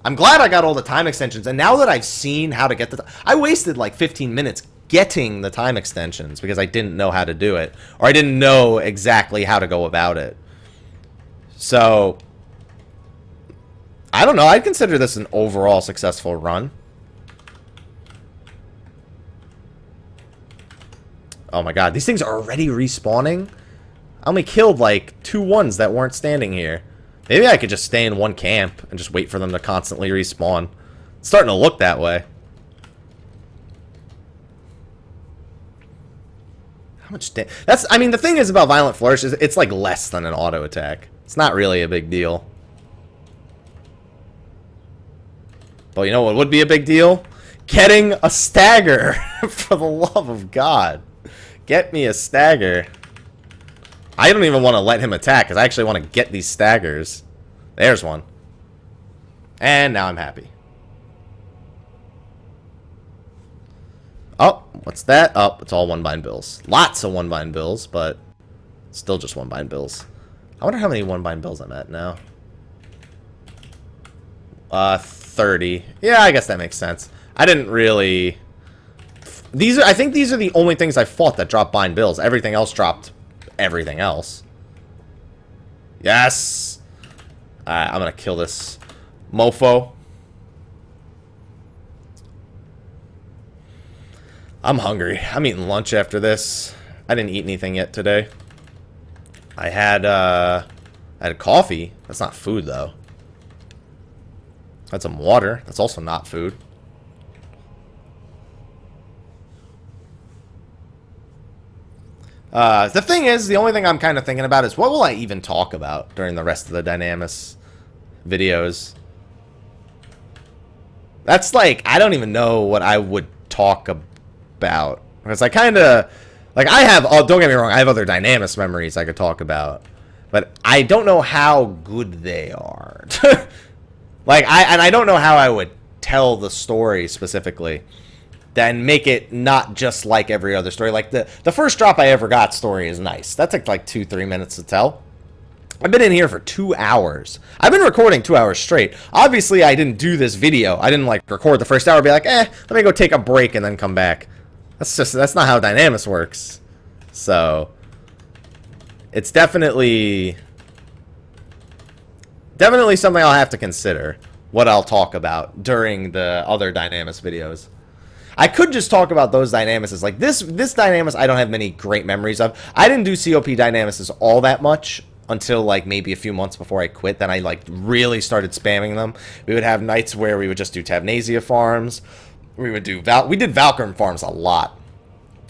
I'm glad I got all the time extensions. And now that I've seen how to get the... I wasted like 15 minutes getting the time extensions because I didn't know how to do it. Or I didn't know exactly how to go about it. So... I don't know. I'd consider this an overall successful run. Oh my god, these things are already respawning? I only killed like 2 ones that weren't standing here. Maybe I could just stay in one camp and just wait for them to constantly respawn. It's starting to look that way. How much that's, I mean, the thing is about Violent Flourish is it's like less than an auto attack. It's not really a big deal. But you know what would be a big deal? Getting a stagger. For the love of God. Get me a stagger. I don't even want to let him attack because I actually want to get these staggers. There's one. And now I'm happy. Oh, what's that? Oh, it's all one-bind bills. Lots of one-bind bills, but still just one-bind bills. I wonder how many one-bind bills I'm at now. 30. Yeah, I guess that makes sense. I didn't really... I think these are the only things I fought that dropped bind bills. Everything else dropped everything else. Yes! Alright, I'm gonna kill this mofo. I'm hungry. I'm eating lunch after this. I didn't eat anything yet today. I had coffee. That's not food, though. Had some water. That's also not food. The thing is, the only thing I'm kind of thinking about is what will I even talk about during the rest of the Dynamis videos? That's like, I don't even know what I would talk about. Because I kind of, like, I have, oh, don't get me wrong, I have other Dynamis memories I could talk about. But I don't know how good they are. Like, I don't know how I would tell the story specifically. Then make it not just like every other story. Like, the first drop I ever got story is nice. That took like 2-3 minutes to tell. I've been in here for 2 hours. I've been recording 2 hours straight. Obviously, I didn't do this video. I didn't, like, record the first hour and be like, let me go take a break and then come back. That's not how Dynamis works. So, it's definitely something I'll have to consider. What I'll talk about during the other Dynamis videos. I could just talk about those Dynamises. Like, this Dynamis I don't have many great memories of. I didn't do COP Dynamises all that much until, like, maybe a few months before I quit. Then I, like, really started spamming them. We would have nights where we would just do Tabnasia farms. We would do we did Valkyrim farms a lot.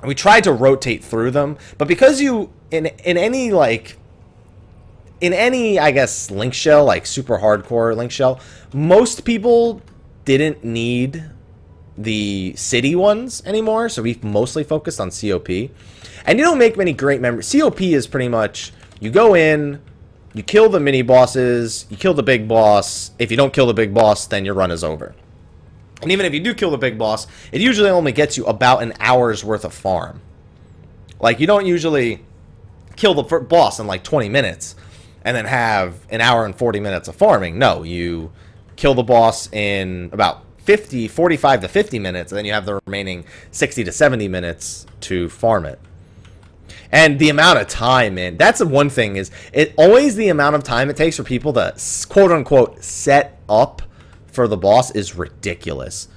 We tried to rotate through them. But because you, in any, I guess, link shell, like super hardcore link shell, most people didn't need the city ones anymore, so we've mostly focused on COP. And you don't make many great memories. COP is pretty much, you go in, you kill the mini bosses, you kill the big boss. If you don't kill the big boss, then your run is over. And even if you do kill the big boss, it usually only gets you about an hour's worth of farm. Like, you don't usually kill the boss in like 20 minutes and then have an hour and 40 minutes of farming. No, you kill the boss in about 45 to 50 minutes, and then you have the remaining 60 to 70 minutes to farm it. And the amount of time, man, that's the one thing, is it always the amount of time it takes for people to quote-unquote set up for the boss is ridiculous.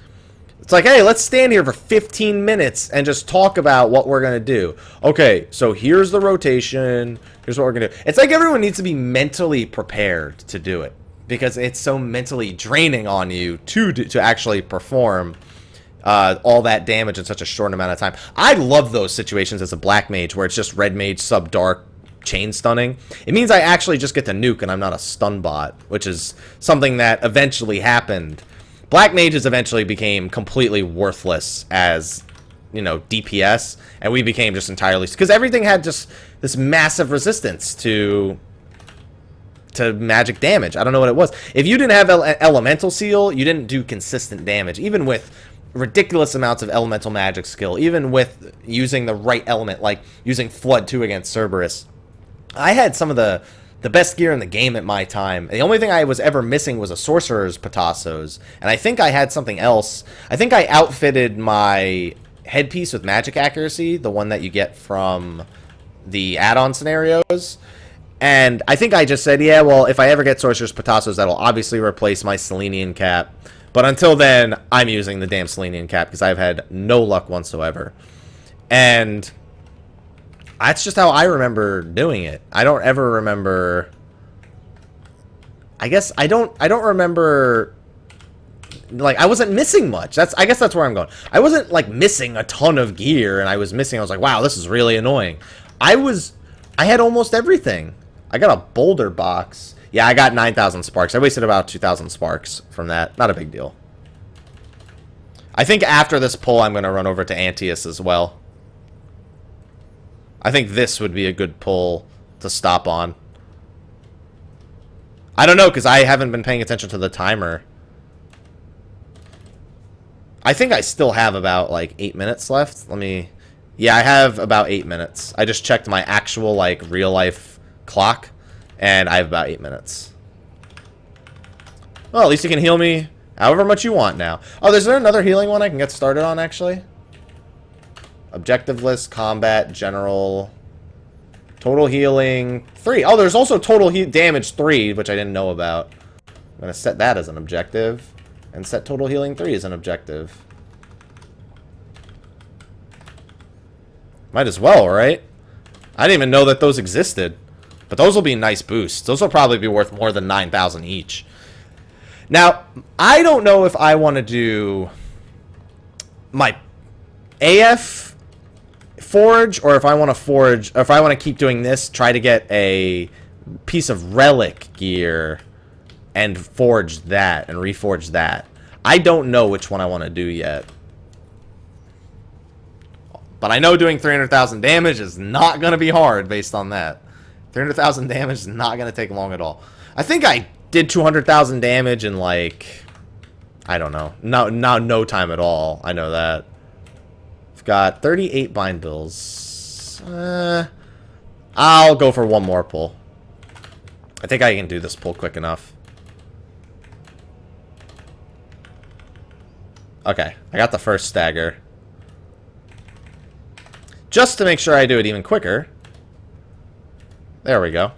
It's like, hey, let's stand here for 15 minutes and just talk about what we're going to do. Okay, so here's the rotation. Here's what we're going to do. It's like everyone needs to be mentally prepared to do it, because it's so mentally draining on you to actually perform all that damage in such a short amount of time. I love those situations as a black mage where it's just red mage sub dark chain stunning. It means I actually just get to nuke and I'm not a stun bot, which is something that eventually happened. Black mages eventually became completely worthless as, you know, DPS, and we became just entirely, because everything had just this massive resistance to magic damage. I don't know what it was. If you didn't have elemental seal, you didn't do consistent damage, even with ridiculous amounts of elemental magic skill, even with using the right element, like using Flood 2 against Cerberus. I had some of the best gear in the game at my time. The only thing I was ever missing was a Sorcerer's Patassos, and I think I had something else. I think I outfitted my headpiece with magic accuracy, the one that you get from the add-on scenarios. And I think I just said, yeah, well, if I ever get Sorcerer's Patassos, that'll obviously replace my Selenian cap. But until then, I'm using the damn Selenian cap because I've had no luck whatsoever. And that's just how I remember doing it. I don't ever remember... I guess I don't remember... Like, I wasn't missing much. I guess that's where I'm going. I wasn't, like, missing a ton of gear, and I was like, wow, this is really annoying. I had almost everything. I got a boulder box. Yeah, I got 9,000 sparks. I wasted about 2,000 sparks from that. Not a big deal. I think after this pull, I'm going to run over to Antaeus as well. I think this would be a good pull to stop on. I don't know, because I haven't been paying attention to the timer. I think I still have about, like, 8 minutes left. Yeah, I have about 8 minutes. I just checked my actual, like, real-life clock, and I have about 8 minutes. Well, at least you can heal me however much you want now. Oh, is there another healing one I can get started on, actually? Objective list, combat, general, total healing 3. Oh, there's also total damage 3, which I didn't know about. I'm going to set that as an objective. And set total healing 3 as an objective. Might as well, right? I didn't even know that those existed. But those will be nice boosts. Those will probably be worth more than 9,000 each. Now, I don't know if I want to do my AF forge, or if I want to forge, or if I want to keep doing this, try to get a piece of relic gear and forge that and reforge that. I don't know which one I want to do yet. But I know doing 300,000 damage is not going to be hard based on that. 300,000 damage is not going to take long at all. I think I did 200,000 damage in, like, I don't know. No time at all. I know that. I've got 38 bind bills. I'll go for one more pull. I think I can do this pull quick enough. Okay, I got the first stagger. Just to make sure I do it even quicker. There we go.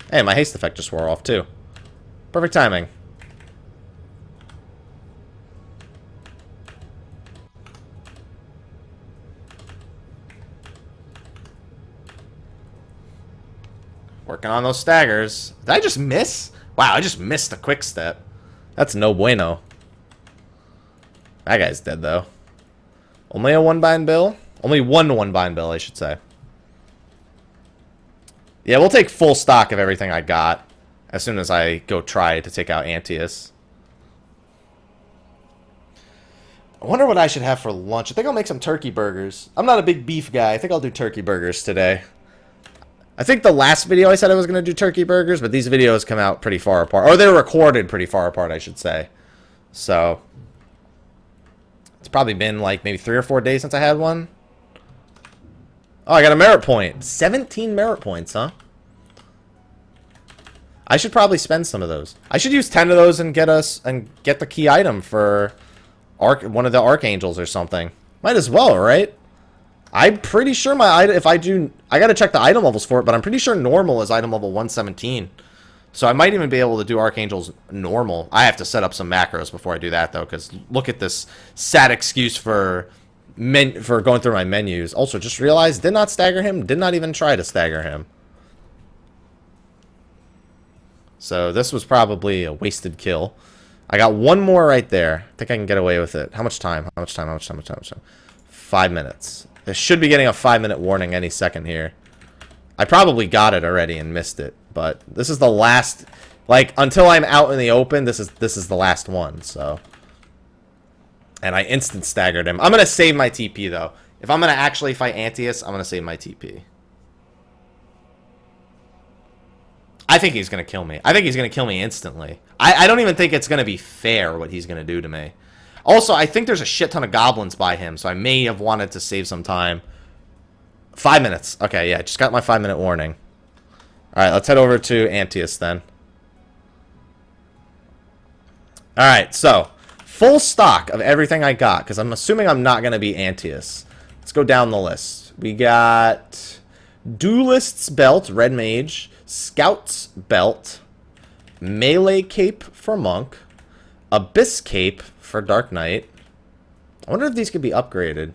Hey, my haste effect just wore off too. Perfect timing. Working on those staggers. Did I just miss? Wow, I just missed a quick step. That's no bueno. That guy's dead, though. Only a one-bind bill? Only one-bind bill, I should say. Yeah, we'll take full stock of everything I got as soon as I go try to take out Antaeus. I wonder what I should have for lunch. I think I'll make some turkey burgers. I'm not a big beef guy. I think I'll do turkey burgers today. I think the last video I said I was going to do turkey burgers, but these videos come out pretty far apart. Or they're recorded pretty far apart, I should say. So it's probably been like maybe 3 or 4 days since I had one. Oh, I got a merit point. 17 merit points, huh? I should probably spend some of those. I should use 10 of those and get the key item for one of the archangels or something. Might as well, right? I'm pretty sure my item, I gotta check the item levels for it, but I'm pretty sure normal is item level 117. So I might even be able to do archangels normal. I have to set up some macros before I do that, though, because look at this sad excuse for going through my menus. Also, just realized, did not stagger him, did not even try to stagger him. So this was probably a wasted kill. I got one more right there. I think I can get away with it. How much time? How much time? 5 minutes. I should be getting a 5-minute warning any second here. I probably got it already and missed it, but this is the last, like, until I'm out in the open, this is the last one, so. And I instant staggered him. I'm going to save my TP, though. If I'm going to actually fight Antaeus, I'm going to save my TP. I think he's going to kill me. I think he's going to kill me instantly. I don't even think it's going to be fair what he's going to do to me. Also, I think there's a shit ton of goblins by him, so I may have wanted to save some time. 5 minutes. Okay, yeah, just got my 5-minute warning. Alright, let's head over to Antaeus then. Alright, so full stock of everything I got, because I'm assuming I'm not going to be Antaeus. Let's go down the list. We got Duelist's Belt, Red Mage. Scout's Belt. Melee Cape for Monk. Abyss Cape for Dark Knight. I wonder if these could be upgraded.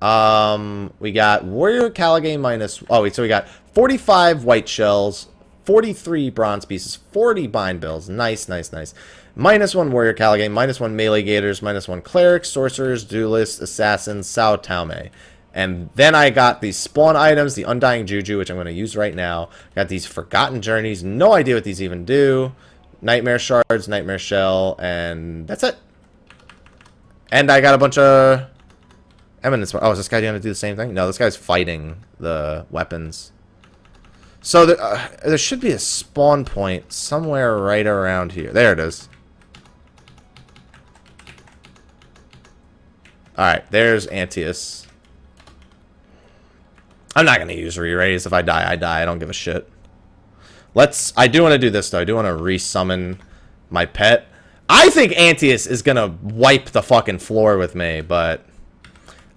We got Warrior Caligay minus... Oh, wait, so we got 45 white shells, 43 bronze pieces, 40 bind bills. Nice, nice, nice. -1 Warrior Caligay, -1 Melee Gators, -1 Clerics, Sorcerers, Duelists, Assassins, Sao Taume. And then I got these spawn items, the Undying Juju, which I'm going to use right now. Got these Forgotten Journeys, no idea what these even do. Nightmare Shards, Nightmare Shell, and that's it. And I got a bunch of... Eminence. Oh, is this guy going to do the same thing? No, this guy's fighting the weapons. So there should be a spawn point somewhere right around here. There it is. Alright, there's Antius. I'm not going to use re-raise. If I die, I die. I don't give a shit. I do want to do this, though. I do want to resummon my pet. I think Antius is going to wipe the fucking floor with me, but...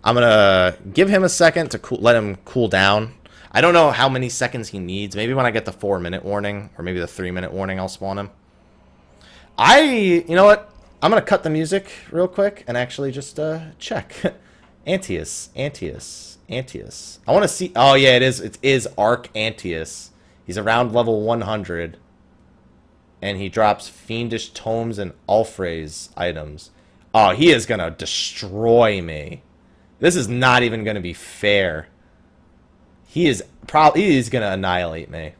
I'm going to give him a second to let him cool down. I don't know how many seconds he needs. Maybe when I get the 4-minute warning, or maybe the 3-minute warning, I'll spawn him. You know what? I'm going to cut the music real quick and actually just check. Antius. I want to see... Oh, yeah, it is. It is Arc Antius. He's around level 100. And he drops Fiendish Tomes and Alfrey's items. Oh, he is going to destroy me. This is not even going to be fair. He is going to annihilate me.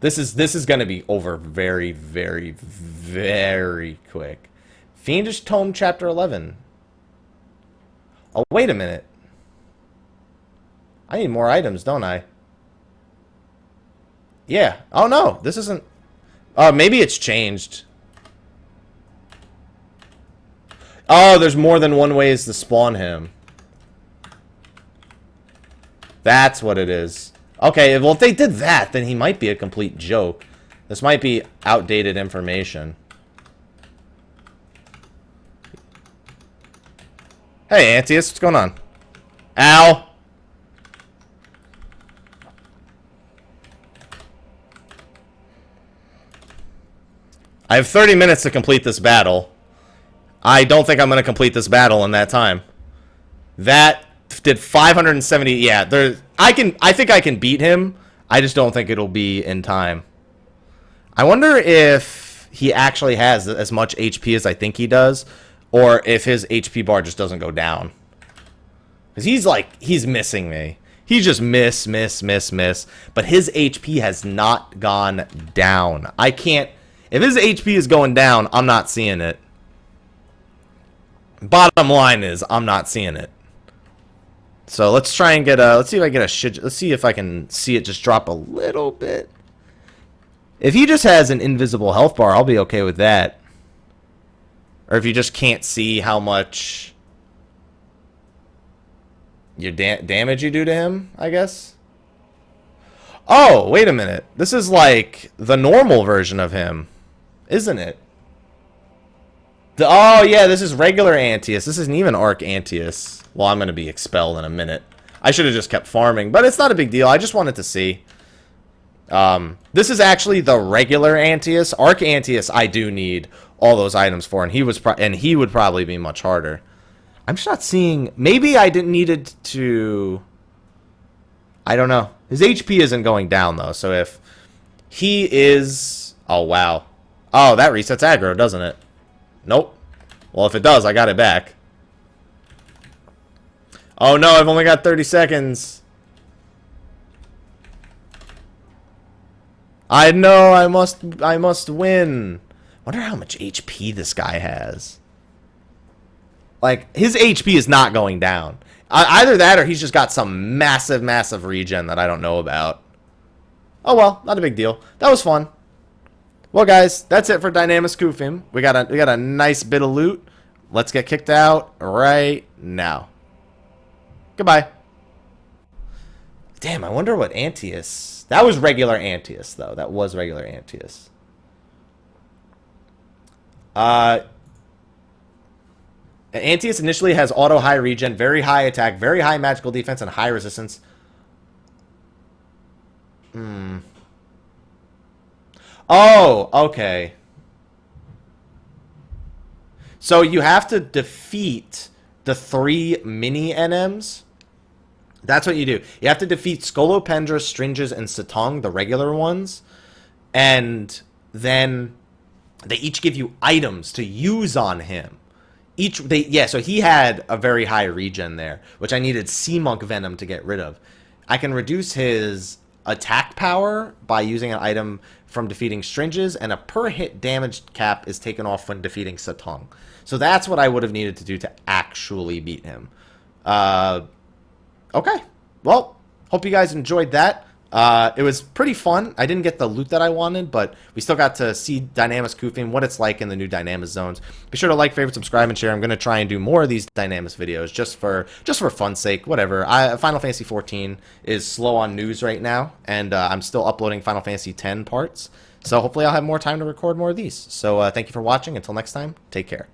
This is going to be over very, very, very quick. Fiendish Tome Chapter 11. Oh, wait a minute. I need more items, don't I? Yeah. Oh, no. This isn't... Oh, maybe it's changed. Oh, there's more than one ways to spawn him. That's what it is. Okay, well, if they did that, then he might be a complete joke. This might be outdated information. Hey, Antius, what's going on? Ow! I have 30 minutes to complete this battle. I don't think I'm going to complete this battle in that time. That... did 570. Yeah, I think I can beat him. I just don't think it'll be in time. I wonder if he actually has as much HP as I think he does, or if his HP bar just doesn't go down. Because he's missing me. He's just miss. But his HP has not gone down. I can't... If his HP is going down, I'm not seeing it. Bottom line is, I'm not seeing it. So let's try and get a... Let's see if I get a... Let's see if I can see it just drop a little bit. If he just has an invisible health bar, I'll be okay with that. Or if you just can't see how much... your damage you do to him, I guess. Oh, wait a minute. This is like the normal version of him, isn't it? Oh, yeah, this is regular Antius. This isn't even Arc Antius. Well, I'm going to be expelled in a minute. I should have just kept farming, but it's not a big deal. I just wanted to see. This is actually the regular Antius. Arc Antius, I do need all those items for, and he would probably be much harder. I'm just not seeing... Maybe I didn't need it to... I don't know. His HP isn't going down, though, so if he is... Oh, wow. Oh, that resets aggro, doesn't it? Nope. Well, if it does, I got it back. Oh, no, I've only got 30 seconds. I know, I must win. Wonder how much HP this guy has. Like, his HP is not going down. Either that or he's just got some massive regen that I don't know about. Oh well, not a big deal. That was fun. Well, guys, that's it for Dynamis Qufim. We got a nice bit of loot. Let's get kicked out right now. Goodbye. Damn, I wonder what Antius... That was regular Antius, though. That was regular Antius. Antius initially has auto high regen, very high attack, very high magical defense, and high resistance. Oh, okay. So you have to defeat the 3 mini NMs. That's what you do. You have to defeat Scolopendra, Stringes, and Satong, the regular ones. And then they each give you items to use on him. So he had a very high regen there, which I needed Sea Monk Venom to get rid of. I can reduce his attack power by using an item from defeating Stringes, and a per hit damage cap is taken off when defeating Satong. So that's what I would have needed to do to actually beat him. Okay. Well, hope you guys enjoyed that. It was pretty fun. I didn't get the loot that I wanted, but we still got to see Dynamis Qufim, what it's like in the new Dynamis zones. Be sure to like, favorite, subscribe, and share. I'm going to try and do more of these Dynamis videos just for fun's sake, whatever. Final Fantasy 14 is slow on news right now, and I'm still uploading Final Fantasy 10 parts. So hopefully I'll have more time to record more of these. So thank you for watching. Until next time, take care.